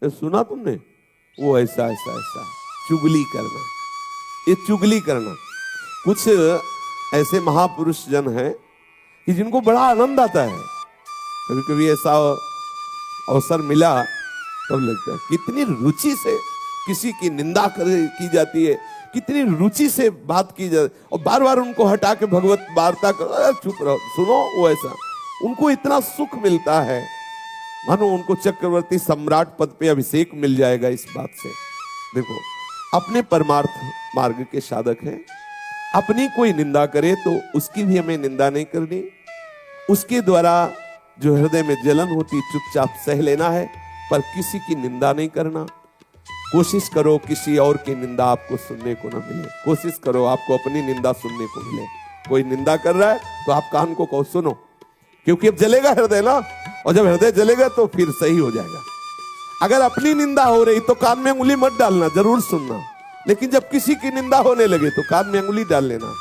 ये सुना तुमने, वो ऐसा ऐसा ऐसा। चुगली करना, ये चुगली करना। कुछ ऐसे महापुरुष जन हैं कि जिनको बड़ा आनंद आता है। कभी कभी ऐसा अवसर मिला तब लगता है कितनी रुचि से किसी की निंदा की जाती है, कितनी रुचि से बात की जाती, और बार बार उनको हटा के भगवत वार्ता कर, चुप रहो सुनो, वो ऐसा उनको इतना सुख मिलता है मानो उनको चक्रवर्ती सम्राट पद पे अभिषेक मिल जाएगा इस बात से। देखो, अपने परमार्थ मार्ग के साधक हैं, अपनी कोई निंदा करे तो उसकी भी हमें निंदा नहीं करनी, उसके द्वारा जो हृदय में जलन होती चुपचाप सह लेना है, पर किसी की निंदा नहीं करना। कोशिश करो किसी और की निंदा आपको सुनने को ना मिले, कोशिश करो आपको अपनी निंदा सुनने को मिले। कोई निंदा कर रहा है तो आप कान को कहो सुनो, क्योंकि अब जलेगा हृदय ना, और जब हृदय जलेगा तो फिर सही हो जाएगा। अगर अपनी निंदा हो रही तो कान में उंगली मत डालना, जरूर सुनना, लेकिन जब किसी की निंदा होने लगे तो कान में उंगली डाल लेना।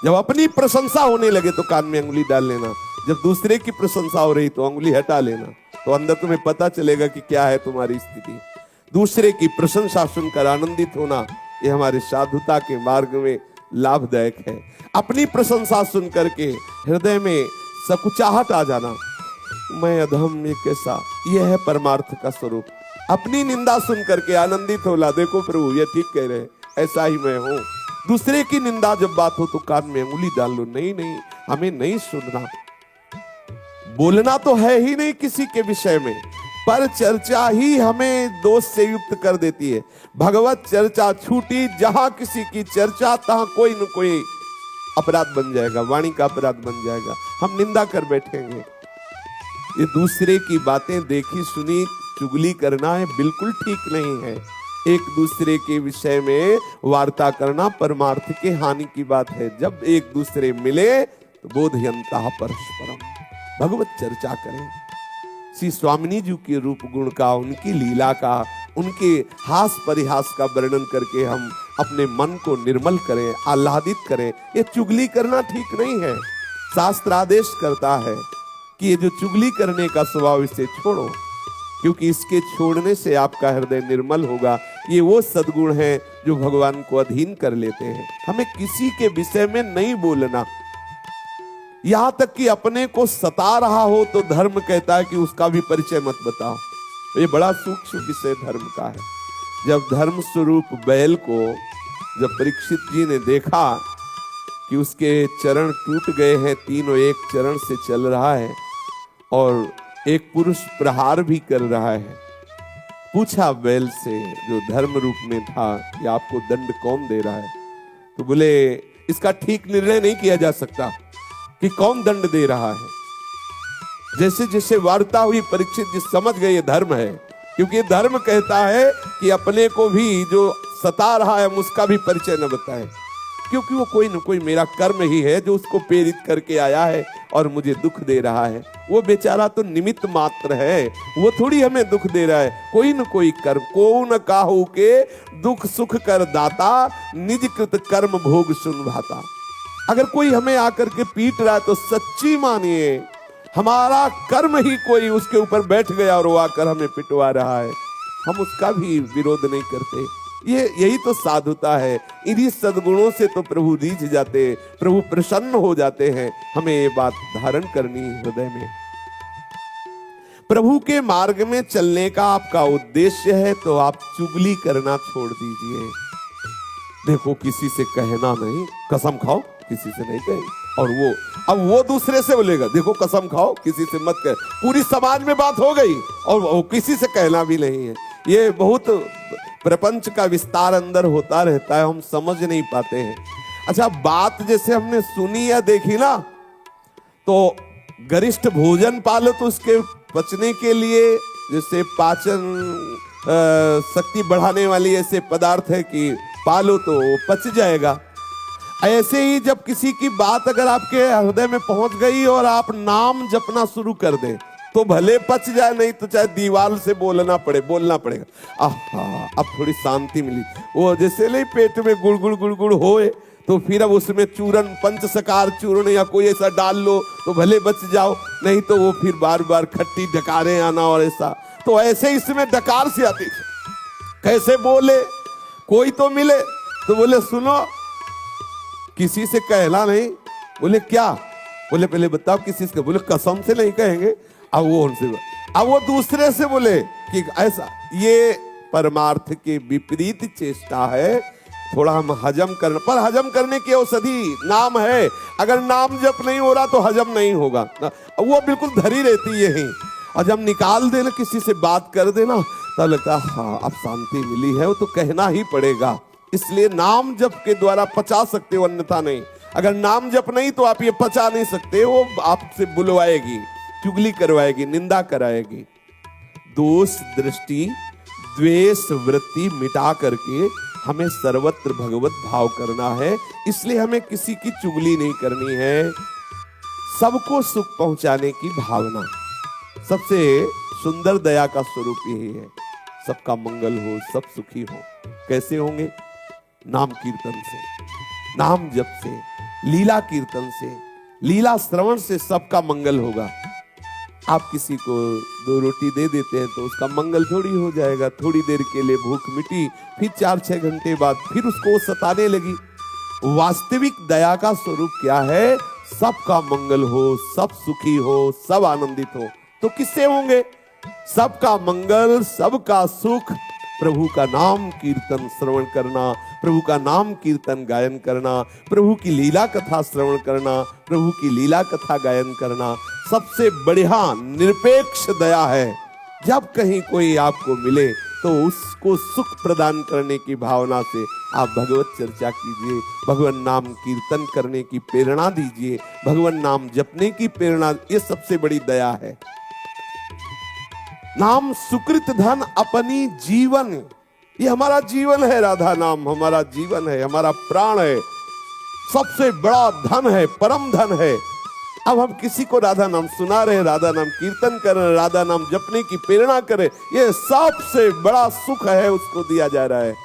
जब अपनी प्रशंसा होने लगे तो कान में उंगली डाल लेना, जब दूसरे की प्रशंसा हो रही तो उंगली हटा लेना। तो अंदर तुम्हें पता चलेगा कि क्या है तुम्हारी स्थिति। दूसरे की प्रशंसा सुनकर आनंदित होना, ये हमारे साधुता के मार्ग में लाभदायक है। अपनी प्रशंसा सुन करके हृदय में सकुचाहट आ जाना, मैं अधम, ये कैसा, यह है परमार्थ का स्वरूप। अपनी निंदा सुन करके आनंदित होला, देखो प्रभु ये ठीक कह रहे, ऐसा ही मैं हूं। दूसरे की निंदा जब बात हो तो कान में उंगली डाल लो, नहीं नहीं हमें नहीं सुनना। बोलना तो है ही नहीं किसी के विषय में, पर चर्चा ही हमें दोष से युक्त कर देती है। भगवत चर्चा छूटी, जहां किसी की चर्चा तहां कोई न कोई अपराध बन जाएगा, वाणी का अपराध बन जाएगा, हम निंदा कर बैठेंगे। ये दूसरे की बातें देखी सुनी चुगली करना है, बिल्कुल ठीक नहीं है। एक दूसरे के विषय में वार्ता करना परमार्थ के हानि की बात है। जब एक दूसरे मिले तो बोधयंतः परस्परम, भगवत चर्चा करें। श्री स्वामिनी जी के रूप गुण का, उनकी लीला का, उनके हास परिहास का वर्णन करके हम अपने मन को निर्मल करें, आह्लादित करें। ये चुगली करना ठीक नहीं है। शास्त्र आदेश करता है कि ये जो चुगली करने का स्वभाव, इसे छोड़ो, क्योंकि इसके छोड़ने से आपका हृदय निर्मल होगा। ये वो सद्गुण है जो भगवान को अधीन कर लेते हैं। हमें किसी के विषय में नहीं बोलना, यहां तक कि अपने को सता रहा हो तो धर्म कहता है कि उसका भी परिचय मत बताओ। ये बड़ा सूक्ष्म विषय धर्म का है। जब धर्म स्वरूप बैल को जब परीक्षित जी ने देखा कि उसके चरण टूट गए हैं, तीनों एक चरण से चल रहा है और एक पुरुष प्रहार भी कर रहा है, पूछा बैल से जो धर्म रूप में था कि आपको दंड कौन दे रहा है? तो बोले इसका ठीक निर्णय नहीं किया जा सकता कि कौन दंड दे रहा है। जैसे जैसे वार्ता हुई परीक्षित जी समझ गए ये धर्म है, क्योंकि धर्म कहता है कि अपने को भी जो सता रहा है उसका भी परिचय न बताए, क्योंकि वो कोई न कोई मेरा कर्म ही है जो उसको प्रेरित करके आया है और मुझे दुख दे रहा है। वो बेचारा तो निमित्त मात्र है, वो थोड़ी हमें दुख दे रहा है। कोई न कोई कर्म, को न काहू के दुख सुख कर दाता, निज कृत कर्म भोग सुन भाता। अगर कोई हमें आकर के पीट रहा है तो सच्ची मानिए हमारा कर्म ही कोई उसके ऊपर बैठ गया और वो आकर हमें पिटवा रहा है, हम उसका भी विरोध नहीं करते। यही तो साधुता है। इन्हीं सद्गुणों से तो प्रभु रीझ जाते, प्रभु प्रसन्न हो जाते हैं। हमें ये बात धारण करनी हृदय में। प्रभु के मार्ग में चलने का आपका उद्देश्य है तो आप चुगली करना छोड़ दीजिए। देखो किसी से कहना नहीं, कसम खाओ किसी से नहीं कहे, और अब वो दूसरे से बोलेगा देखो कसम खाओ किसी से मत कहे। पूरी समाज में बात हो गई और वो किसी से कहना भी नहीं है। ये बहुत प्रपंच का विस्तार अंदर होता रहता है, हम समझ नहीं पाते हैं। अच्छा, बात जैसे हमने सुनी या देखी ना, तो गरिष्ठ भोजन पालो तो उसके पचने के लिए, जैसे पाचन शक्ति बढ़ाने वाली ऐसे पदार्थ है कि पालो तो पच जाएगा। ऐसे ही जब किसी की बात अगर आपके हृदय में पहुंच गई और आप नाम जपना शुरू कर दें तो भले पच जाए, नहीं तो चाहे दीवार से बोलना पड़ेगा। आहा, अब थोड़ी शांति मिली। वो जैसे नहीं पेट में गुड़ होए तो फिर अब उसमें चूरन, पंचसकार चूर्ण या कोई ऐसा डाल लो तो भले बच जाओ, नहीं तो वो फिर बार बार खट्टी डकारें आना और ऐसा। तो ऐसे इसमें डकार से आती थी। कैसे बोले, कोई तो मिले तो बोले सुनो, किसी से कहना नहीं। बोले क्या? बोले पहले बताओ किसी से। बोले कसम से नहीं कहेंगे। अब वो उनसे, अब वो दूसरे से बोले कि ऐसा, ये परमार्थ के विपरीत चेष्टा है, थोड़ा हम हजम करना, पर हजम करने की औषधि नाम है। अगर नाम जप नहीं हो रहा तो हजम नहीं होगा। वो बिल्कुल धरी रहती है यही, और जब निकाल देना, किसी से बात कर देना, तब लगता है हाँ अब शांति मिली है। वो तो कहना ही पड़ेगा। इसलिए नाम जप के द्वारा पचा सकते हो, अन्यथा नहीं। अगर नाम जप नहीं तो आप ये पचा नहीं सकते। वो आपसे बुलवाएगी, चुगली करवाएगी, निंदा कराएगी। दोष दृष्टि द्वेष वृत्ति मिटा करके हमें सर्वत्र भगवत भाव करना है। इसलिए हमें किसी की चुगली नहीं करनी है। सबको सुख पहुंचाने की भावना, सबसे सुंदर दया का स्वरूप यही है। सबका मंगल हो, सब सुखी हो। कैसे होंगे? नाम कीर्तन से, नाम जप से, लीला कीर्तन से, लीला श्रवण से सबका मंगल होगा। आप किसी को 2 रोटी दे देते हैं तो उसका मंगल थोड़ी हो जाएगा। थोड़ी देर के लिए भूख मिटी, फिर 4-6 घंटे बाद फिर उसको सताने लगी। वास्तविक दया का स्वरूप क्या है? सबका मंगल हो, सब सुखी हो, सब आनंदित हो। तो किससे होंगे? सबका मंगल, सबका सुख, प्रभु का नाम कीर्तन श्रवण करना, प्रभु का नाम कीर्तन गायन करना, प्रभु की लीला कथा श्रवण करना, प्रभु की लीला कथा गायन करना सबसे बढ़िया निरपेक्ष दया है। जब कहीं कोई आपको मिले तो उसको सुख प्रदान करने की भावना से आप भगवत चर्चा कीजिए, भगवान नाम कीर्तन करने की प्रेरणा दीजिए, भगवान नाम जपने की प्रेरणा। ये सबसे बड़ी दया है। नाम सुकृत धन अपनी जीवन, ये हमारा जीवन है। राधा नाम हमारा जीवन है, हमारा प्राण है, सबसे बड़ा धन है, परम धन है। अब हम किसी को राधा नाम सुना रहे, राधा नाम कीर्तन कर रहे, राधा नाम जपने की प्रेरणा करें, ये सबसे बड़ा सुख है, उसको दिया जा रहा है।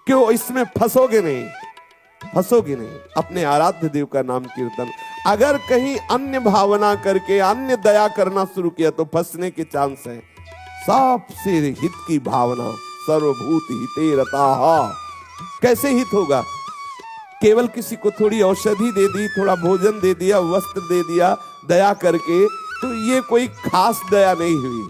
क्यों? इसमें फंसोगे नहीं, फंसोगे नहीं। अपने आराध्य देव का नाम कीर्तन, अगर कहीं अन्य भावना करके अन्य दया करना शुरू किया तो फंसने के चांस है। सबसे हित की भावना, सर्वभूत हिते रताहा। कैसे हित होगा? केवल किसी को थोड़ी औषधि दे दी, थोड़ा भोजन दे दिया, वस्त्र दे दिया दया करके, तो ये कोई खास दया नहीं हुई।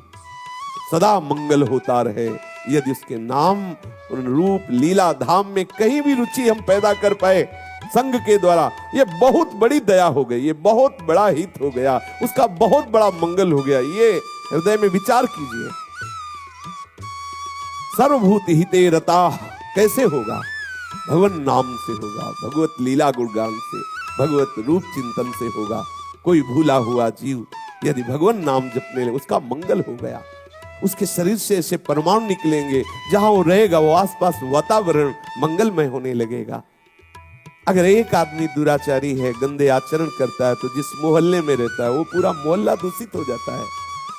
सदा मंगल होता रहे यदि उसके नाम रूप लीला धाम में कहीं भी रुचि हम पैदा कर पाए संग के द्वारा, ये बहुत बड़ी दया हो गई, ये बहुत बड़ा हित हो गया, उसका बहुत बड़ा मंगल हो गया। ये हृदय में विचार कीजिए। सर्वभूत हिते रता कैसे होगा? भगवान नाम से होगा, भगवत लीला गुणगान से, भगवत रूप चिंतन से होगा। कोई भूला हुआ जीव यदि भगवान नाम जपने लगे, उसका मंगल हो गया। उसके शरीर से ऐसे परमाणु निकलेंगे, जहां वो रहेगा वो आसपास वातावरण मंगलमय होने लगेगा। अगर एक आदमी दुराचारी है, गंदे आचरण करता है, तो जिस मोहल्ले में रहता है वो पूरा मोहल्ला दूषित हो जाता है।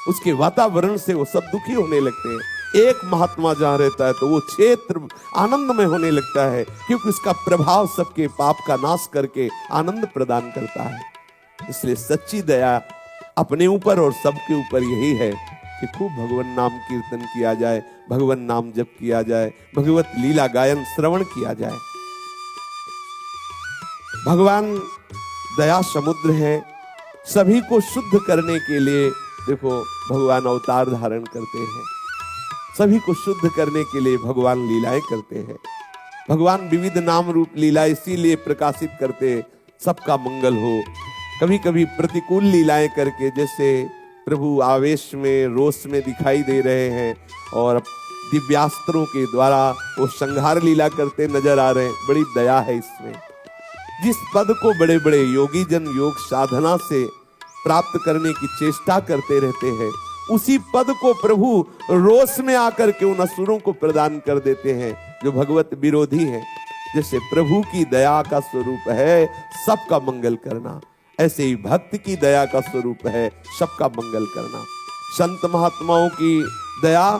उसके वातावरण से वो सब दुखी होने लगते हैं। एक महात्मा जहां रहता है तो वो क्षेत्र आनंदमय होने लगता है, क्योंकि उसका प्रभाव सबके पाप का नाश करके आनंद प्रदान करता है। इसलिए सच्ची दया अपने ऊपर और सबके ऊपर यही है कि खूब भगवान नाम कीर्तन किया जाए, भगवान नाम जप किया जाए, भगवत लीला गायन श्रवण किया जाए। भगवान दया समुद्र है। सभी को शुद्ध करने के लिए देखो भगवान अवतार धारण करते हैं, सभी को शुद्ध करने के लिए भगवान लीलाएं करते हैं। भगवान विविध नाम रूप लीला इसीलिए प्रकाशित करते, सबका मंगल हो। कभी कभी प्रतिकूल लीलाएं करके, जैसे प्रभु आवेश में रोष में दिखाई दे रहे हैं और दिव्यास्त्रों के द्वारा वो संहार लीला करते नजर आ रहे हैं। बड़ी दया है इसमें। जिस पद को बड़े बड़े योगी जन योग साधना से प्राप्त करने की चेष्टा करते रहते हैं, उसी पद को प्रभु रोष में आकर के उन असुरों को प्रदान कर देते हैं जो भगवत विरोधी हैं। जैसे प्रभु की दया का स्वरूप है सबका मंगल करना, ऐसे ही भक्त की दया का स्वरूप है सबका मंगल करना। संत महात्माओं की दया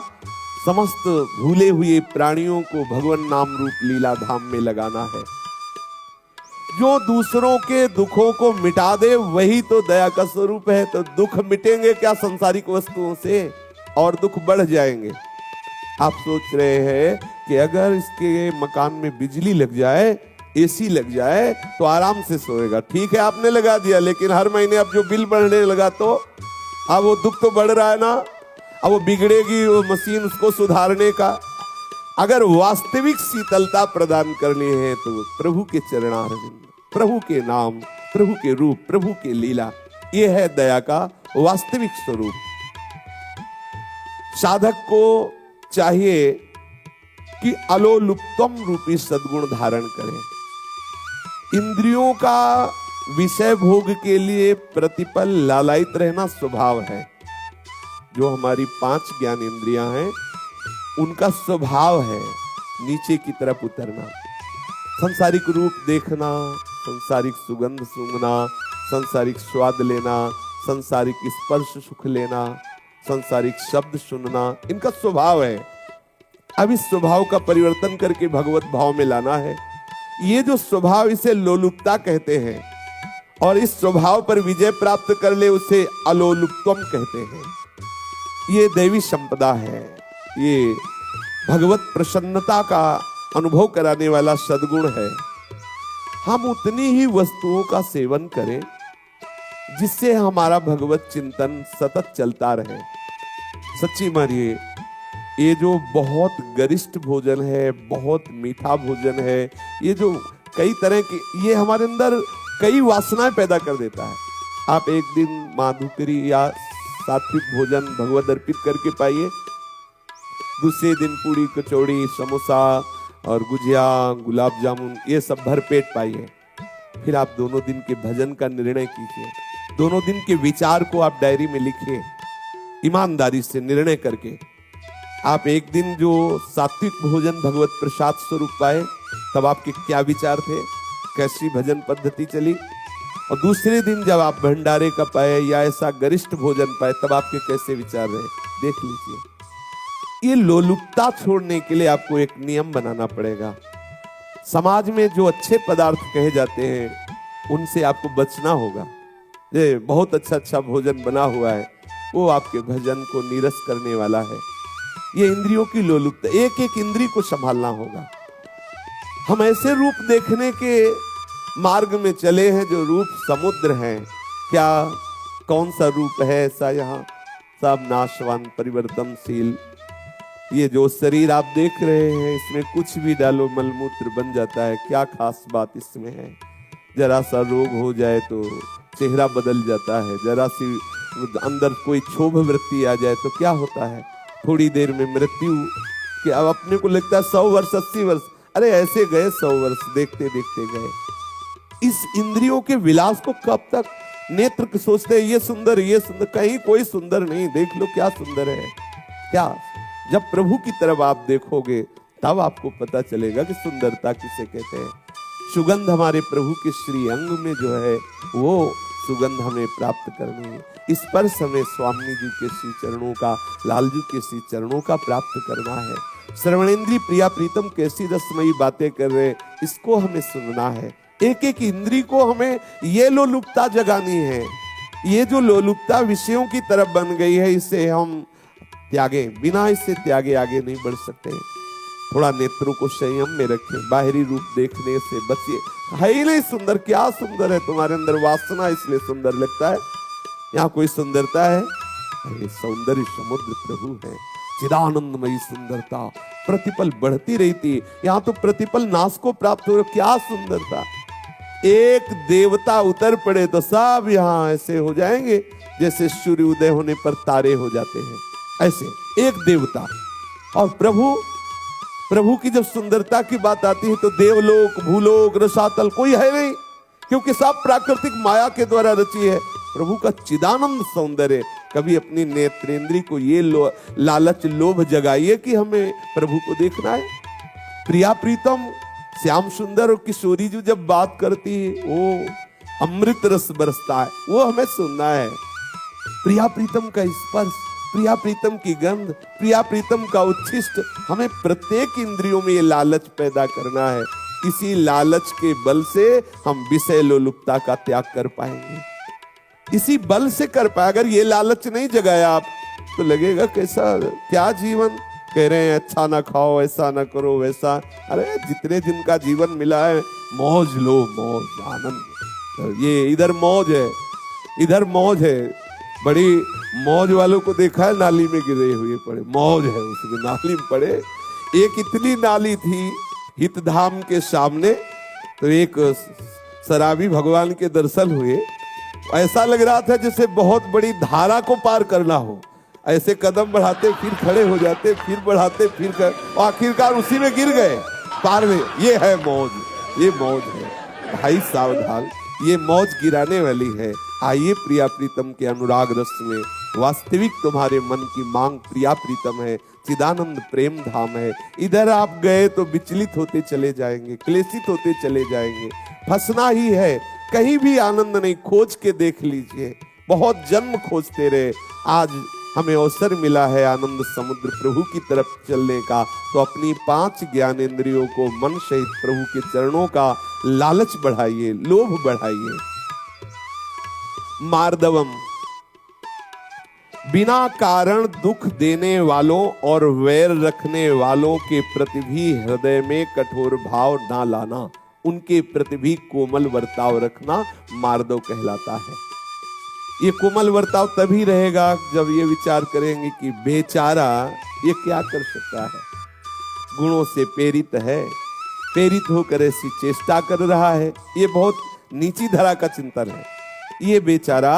समस्त भूले हुए प्राणियों को भगवान नाम रूप लीला धाम में लगाना है। जो दूसरों के दुखों को मिटा दे वही तो दया का स्वरूप है। तो दुख मिटेंगे क्या संसारिक वस्तुओं से? और दुख बढ़ जाएंगे। आप सोच रहे हैं कि अगर इसके मकान में बिजली लग जाए, एसी लग जाए तो आराम से सोएगा। ठीक है, आपने लगा दिया, लेकिन हर महीने अब जो बिल बढ़ने लगा तो अब वो दुख तो बढ़ रहा है ना। अब वो बिगड़ेगी वो मशीन, उसको सुधारने का। अगर वास्तविक शीतलता प्रदान करनी है तो प्रभु के चरणारविंद, प्रभु के नाम, प्रभु के रूप, प्रभु के लीला, ये है दया का वास्तविक स्वरूप। साधक को चाहिए कि अलोलुप्तम रूपी सद्गुण धारण करें। इंद्रियों का विषय भोग के लिए प्रतिपल लालायित रहना स्वभाव है। जो हमारी 5 ज्ञान इंद्रियां हैं, उनका स्वभाव है नीचे की तरफ उतरना। संसारिक रूप देखना, संसारिक सुगंध सूंघना, संसारिक स्वाद लेना, संसारिक स्पर्श सुख लेना, संसारिक शब्द सुनना, इनका स्वभाव है। अब इस स्वभाव का परिवर्तन करके भगवत भाव में लाना है। ये जो स्वभाव, इसे लोलुपता कहते हैं, और इस स्वभाव पर विजय प्राप्त कर ले उसे अलोलुप्तम कहते हैं। ये दैवी संपदा है, ये भगवत प्रसन्नता का अनुभव कराने वाला सद्गुण है। हम उतनी ही वस्तुओं का सेवन करें जिससे हमारा भगवत चिंतन सतत चलता रहे। सच्ची मानिए, ये जो बहुत गरिष्ठ भोजन है, बहुत मीठा भोजन है, ये जो कई तरह की, ये हमारे अंदर कई वासनाएं पैदा कर देता है। आप एक दिन माधुकरी या सात्विक भोजन भगवत अर्पित करके पाइए, दूसरे दिन पूरी कचौड़ी, समोसा और गुजिया, गुलाब जामुन, ये सब भरपेट पाइए। फिर आप दोनों दिन के भजन का निर्णय कीजिए, दोनों दिन के विचार को आप डायरी में लिखिए, ईमानदारी से निर्णय करके। आप एक दिन जो सात्विक भोजन भगवत प्रसाद स्वरूप पाए, तब आपके क्या विचार थे, कैसी भजन पद्धति चली, और दूसरे दिन जब आप भंडारे का पाए या ऐसा गरिष्ठ भोजन पाए, तब आपके कैसे विचार रहे, देख लीजिए। ये लोलुपता छोड़ने के लिए आपको एक नियम बनाना पड़ेगा। समाज में जो अच्छे पदार्थ कहे जाते हैं उनसे आपको बचना होगा। ये बहुत अच्छा भोजन बना हुआ है, वो आपके भजन को नीरस करने वाला है। ये इंद्रियों की लोलुपता, एक एक इंद्री को संभालना होगा। हम ऐसे रूप देखने के मार्ग में चले हैं जो रूप समुद्र हैं। क्या कौन सा रूप है ऐसा, यहाँ सब नाशवान, परिवर्तनशील। ये जो शरीर आप देख रहे हैं, इसमें कुछ भी डालो मलमूत्र बन जाता है। क्या खास बात इसमें है? जरा सा रोग हो जाए तो चेहरा बदल जाता है, जरा सी अंदर कोई क्षोभ वृत्ति आ जाए तो क्या होता है, थोड़ी देर में मृत्यु। कि अब अपने को लगता है 100 वर्ष 80 वर्ष, अरे ऐसे गए 100 वर्ष, देखते देखते गए। इस इंद्रियों के विलास को कब तक नेत्र सोचते हैं ये सुंदर, ये सुंदर, कहीं कोई सुंदर नहीं। देख लो क्या सुंदर है। क्या जब प्रभु की तरफ आप देखोगे तब आपको पता चलेगा कि सुंदरता किसे कहते हैं। सुगंध हमारे प्रभु के श्री अंग में जो है, वो सुगंध हमें प्राप्त करनी है। इस पर हमें स्वामी जी के श्री चरणों का, लालजू के श्री चरणों का प्राप्त करना है। श्रवणेंद्री प्रिया प्रीतम कैसी रसमयी बातें कर रहे, इसको हमें सुनना है। एक एक इंद्री को हमें ये लोलुपता जगानी है। ये जो लोलुपता विषयों की तरफ बन गई है, इसे हम त्यागे, बिना इससे त्यागे आगे नहीं बढ़ सकते। थोड़ा नेत्रों को संयम में रखें, बाहरी रूप देखने से बचिए। है ही नहीं सुंदर, क्या सुंदर है तुम्हारे अंदर, वासना इसलिए सुंदर लगता है। यहाँ कोई सुंदरता है? अरे सौंदर्य समुद्र प्रभु है, चिदानंदमयी सुंदरता प्रतिपल बढ़ती रहती। यहाँ तो प्रतिपल नाश को प्राप्त हो, क्या सुंदरता। एक देवता उतर पड़े तो सब यहाँ ऐसे हो जाएंगे जैसे सूर्य उदय होने पर तारे हो जाते हैं, ऐसे एक देवता। और प्रभु की जब सुंदरता की बात आती है तो देवलोक, भूलोक, रसातल कोई है नहीं, क्योंकि सब प्राकृतिक माया के द्वारा रची है। प्रभु का चिदानंद सौंदर्य। कभी अपनी नेत्रेंद्री को ये लालच, लोभ जगाइए कि हमें प्रभु को देखना है। प्रिया प्रीतम, श्याम सुंदर और किशोरी जी जब बात करती है, वो अमृत रस बरसता है, वो हमें सुनना है। प्रिया प्रीतम का स्पर्श, प्रिया प्रीतम की गंध, प्रिया प्रीतम का उच्छिष्ट, हमें प्रत्येक इंद्रियों में ये लालच पैदा करना है। इसी लालच के बल से हम विषय लोलुपता का त्याग कर पाएंगे। इसी बल से कर पाए। अगर ये लालच नहीं जगाया आप तो लगेगा कैसा क्या जीवन। कह रहे हैं अच्छा ना खाओ, ऐसा ना करो, वैसा। अरे जितने दिन का जीवन मिला है मौज लो, मौज आनंद। ये इधर मौज है, इधर मौज है। बड़ी मौज वालों को देखा है नाली में गिरे हुए पड़े, मौज है उसमें, नाली में पड़े। एक इतनी नाली थी हितधाम के सामने, तो एक शराबी भगवान के दर्शन हुए। ऐसा लग रहा था जैसे बहुत बड़ी धारा को पार करना हो। ऐसे कदम बढ़ाते फिर खड़े हो जाते, फिर बढ़ाते फिर आखिरकार उसी में गिर गए पार में। ये है मौज, ये मौज है भाई सावधान, ये मौज गिराने वाली है। आइए प्रिया प्रीतम के अनुराग रस में, वास्तविक तुम्हारे मन की मांग प्रिया प्रीतम है, चिदानंद प्रेम धाम है। इधर आप गए तो विचलित होते चले जाएंगे, क्लेशित होते चले जाएंगे, फंसना ही है, कहीं भी आनंद नहीं। खोज के देख लीजिए, बहुत जन्म खोजते रहे, आज हमें अवसर मिला है आनंद समुद्र प्रभु की तरफ चलने का। तो अपनी 5 ज्ञानेंद्रियों को मन सहित प्रभु के चरणों का लालच बढ़ाइए, लोभ बढ़ाइए। मार्दवम, बिना कारण दुख देने वालों और वैर रखने वालों के प्रति भी हृदय में कठोर भाव ना लाना, उनके प्रति भी कोमल बर्ताव रखना मार्दव कहलाता है। ये कोमल बर्ताव तभी रहेगा जब ये विचार करेंगे कि बेचारा ये क्या कर सकता है, गुणों से प्रेरित है, प्रेरित होकर ऐसी चेष्टा कर रहा है। ये बहुत नीची धरा का चिंतन है। ये बेचारा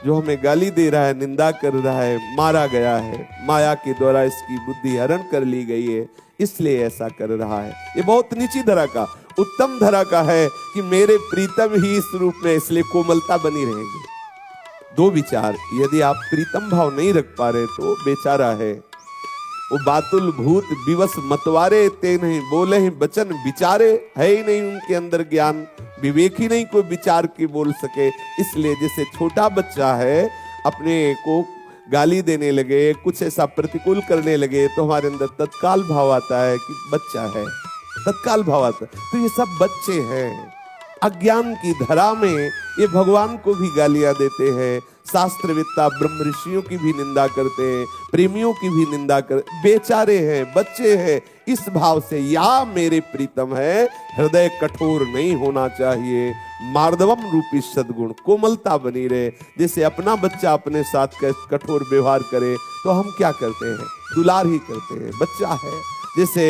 जो हमें गाली दे रहा है, निंदा कर रहा है, मारा गया है, माया के द्वारा इसकी बुद्धि हरण कर ली गई है, इसलिए ऐसा कर रहा है। ये बहुत नीची धरा का। उत्तम धरा का है कि मेरे प्रीतम ही इस रूप में, इसलिए कोमलता बनी रहेगी। 2 विचार, यदि आप प्रीतम भाव नहीं रख पा रहे तो बेचारा है। वो बातुल भूत विवश मतवारे, ते नहीं बोले ही बचन विचारे, है ही नहीं उनके अंदर ज्ञान विवेक ही नहीं कोई विचार की बोल सके। इसलिए जैसे छोटा बच्चा है, अपने को गाली देने लगे, कुछ ऐसा प्रतिकूल करने लगे, तो हमारे अंदर तत्काल भाव आता है कि बच्चा है, तत्काल भाव आता है। तो ये सब बच्चे हैं। अज्ञान की धरा में ये भगवान को भी गालियां देते हैं, शास्त्रवेत्ता ब्रह्म ऋषियों की भी निंदा करते हैं, प्रेमियों की भी निंदा कर, बेचारे हैं, बच्चे हैं। इस भाव से या मेरे प्रीतम है, हृदय कठोर नहीं होना चाहिए। मार्दवम रूपी सद्गुण, कोमलता बनी रहे। जैसे अपना बच्चा अपने साथ कठोर व्यवहार करे तो हम क्या करते हैं, दुलार ही करते हैं, बच्चा है। जैसे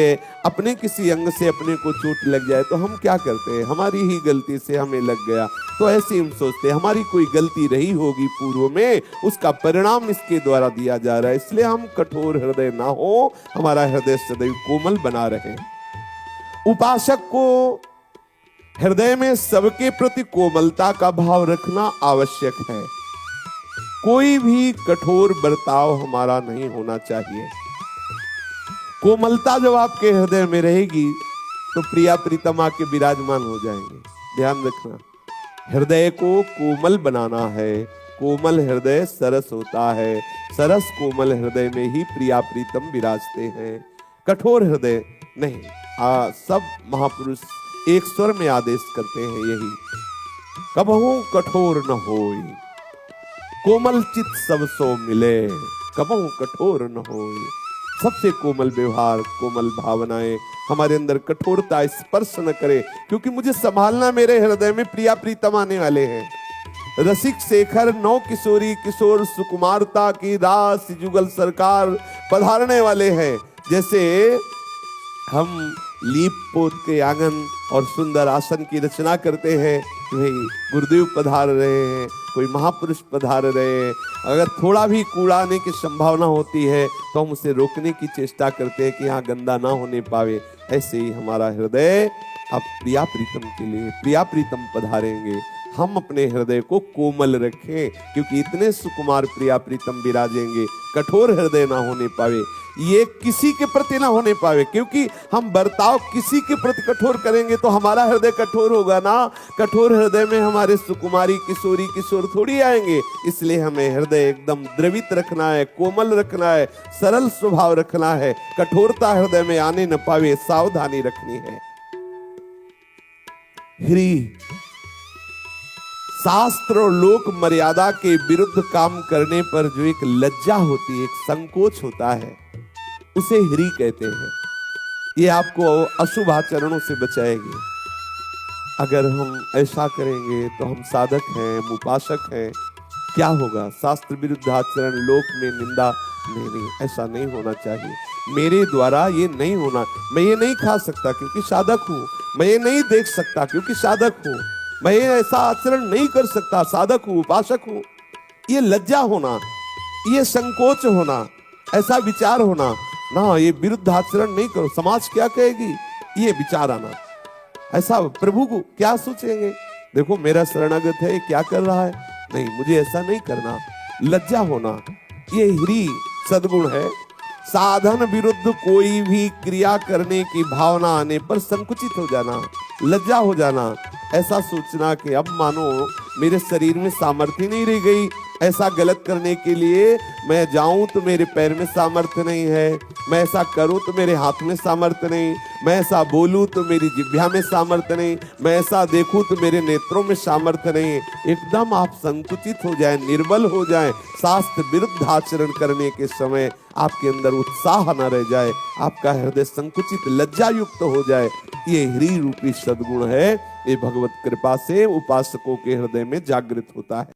अपने किसी अंग से अपने को चोट लग जाए तो हम क्या करते हैं, हमारी ही गलती से हमें लग गया, तो ऐसे हम सोचते हैं हमारी कोई गलती रही होगी पूर्व में, उसका परिणाम इसके द्वारा दिया जा रहा है। इसलिए हम कठोर हृदय ना हो, हमारा हृदय सदैव कोमल बना रहे। उपासक को हृदय में सबके प्रति कोमलता का भाव रखना आवश्यक है। कोई भी कठोर बर्ताव हमारा नहीं होना चाहिए। कोमलता जब आपके हृदय में रहेगी तो प्रिया प्रीतम आके विराजमान हो जाएंगे। ध्यान रखना, हृदय को कोमल बनाना है। कोमल हृदय सरस होता है, सरस कोमल हृदय में ही प्रिया प्रीतम विराजते हैं, कठोर हृदय नहीं। सब महापुरुष एक स्वर में आदेश करते हैं यही, कबहू कठोर न होई, कोमल चित सब सो मिले, कबहू कठोर न होई। सबसे कोमल व्यवहार, कोमल भावनाएं, हमारे अंदर कठोरता स्पर्श न करे, क्योंकि मुझे संभालना, मेरे हृदय में प्रिया प्रीतम आने वाले हैं। रसिक शेखर नौ किशोरी किशोर सुकुमारता की रास जुगल सरकार पधारने वाले हैं। जैसे हम लीप पोत के आंगन और सुंदर आसन की रचना करते हैं, भाई गुरुदेव पधार रहे हैं, कोई महापुरुष पधार रहे हैं। अगर थोड़ा भी कूड़ा आने की संभावना होती है तो हम उसे रोकने की चेष्टा करते हैं कि यहाँ गंदा ना होने पावे। ऐसे ही हमारा हृदय अब प्रिया प्रीतम के लिए, प्रिया प्रीतम पधारेंगे। हम अपने हृदय को कोमल रखें, क्योंकि इतने सुकुमार प्रिया प्रीतम विराजेंगे, कठोर हृदय ना होने पावे, ये किसी के प्रति ना होने पावे। क्योंकि हम बर्ताव किसी के प्रति कठोर करेंगे तो हमारा हृदय कठोर होगा ना। कठोर हृदय में हमारे सुकुमारी किशोरी किशोर थोड़ी आएंगे। इसलिए हमें हृदय एकदम द्रवित रखना है, कोमल रखना है, सरल स्वभाव रखना है, कठोरता हृदय में आने न पावे, सावधानी रखनी है। ह्री शास्त्र और लोक मर्यादा के विरुद्ध काम करने पर जो एक लज्जा होती है, एक संकोच होता है, उसे ह्री कहते हैं। ये आपको अशुभ आचरणों से बचाएगी। अगर हम ऐसा करेंगे तो हम साधक हैं, हम उपासक हैं, क्या होगा? शास्त्र विरुद्ध आचरण, लोक में निंदा। नहीं, ऐसा नहीं होना चाहिए। मेरे द्वारा ये नहीं होना। मैं ये नहीं खा सकता क्योंकि साधक हूं, मैं ये नहीं देख सकता क्योंकि साधक हूं, मैं ये ऐसा आचरण नहीं कर सकता, साधक हूं, उपासक हूं। ये लज्जा होना, ये संकोच होना, ऐसा विचार होना ना, ये विरुद्ध आचरण नहीं करो, समाज क्या कहेगी, ये विचार आना। ऐसा प्रभु को क्या सोचेंगे, देखो मेरा शरणागत है, क्या कर रहा है, नहीं मुझे ऐसा नहीं करना। लज्जा होना, ये ह्री सद्गुण है। साधन विरुद्ध कोई भी क्रिया करने की भावना आने पर संकुचित हो जाना, लज्जा हो जाना, ऐसा सोचना कि अब मानो मेरे शरीर में सामर्थ्य नहीं रह गई, ऐसा गलत करने के लिए मैं जाऊं तो मेरे पैर में सामर्थ्य नहीं है, मैं ऐसा करूं तो मेरे हाथ में सामर्थ्य नहीं, मैं ऐसा बोलूं तो मेरी जिह्वा में सामर्थ्य नहीं, मैं ऐसा देखूं तो मेरे नेत्रों में सामर्थ्य नहीं। एकदम आप संकुचित हो जाएं, निर्बल हो जाएं, शास्त्र विरुद्ध आचरण करने के समय आपके अंदर उत्साह न रह जाए, आपका हृदय संकुचित लज्जा युक्त हो जाए। ये ह्री रूपी सद्गुण है, ये भगवत कृपा से उपासकों के हृदय में जागृत होता है।